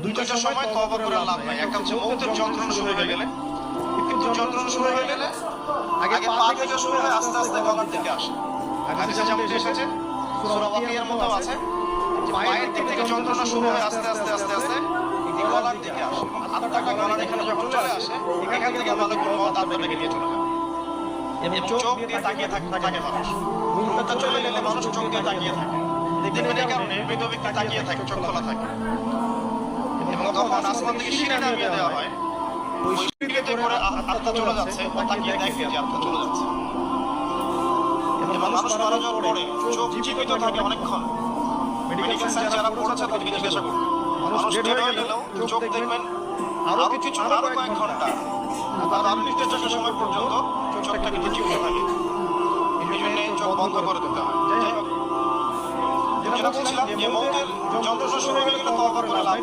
দুইটার সময় তওবা করে লাভ নাই। একটা হচ্ছে মৌতের যন্ত্রণা শুরু হয়ে গেলে, কিন্তু যন্ত্রণা শুরু হয়ে গেলে আগে পা থেকে শুরু হয়, আস্তে আস্তে গলার দিকে আসে। হাদিসে যেমন এসেছে, সূরা ওয়াকিয়ার মতো আছে, যে পায়ের দিক থেকে যন্ত্রণা শুরু হয়, আস্তে আস্তে আস্তে আস্তে এই গলার দিকে আসে। হাতটাকে গলার এখানে যখন চলে আসে, এখান থেকে মালাকুল মউত আপনাকে নিয়ে চলে যায়। এবং চোখ দিয়ে তাকিয়ে থাকে মানুষ। রূহটা চলে গেলে মানুষ চোখ দিয়ে তাকিয়ে থাকে। দেখবেন এই কারণে মৃত ব্যক্তি তাকিয়ে থাকে, চোখ খোলা থাকে। এবং তখন আসমান থেকে সিঁড়ি নামিয়ে দেওয়া হয়, ওই সিঁড়িতে করে আত্মা চলে যাচ্ছে, ও তাকিয়ে দেখে যে আত্মা চলে যাচ্ছে। এবং মানুষ মারা যাওয়ার পরে চোখ জীবিত থাকে অনেকক্ষণ। মেডিকেল সায়েন্স যারা পড়েছে তাদের জিজ্ঞাসা করুন, মানুষ ডেড হয়ে গেলেও চোখ দেখবেন আরো কয়েক ঘন্টা, তার নির্দিষ্ট সময় পর্যন্ত চোখটা কিন্তু জীবিত থাকে। এই জন্য চোখ বন্ধ করে দিতে হয়। যাই হোক, যেটা বলছিলাম যে মৌতের যন্ত্রণা শুরু হয়ে গেলে তওবা করে লাভ নাই।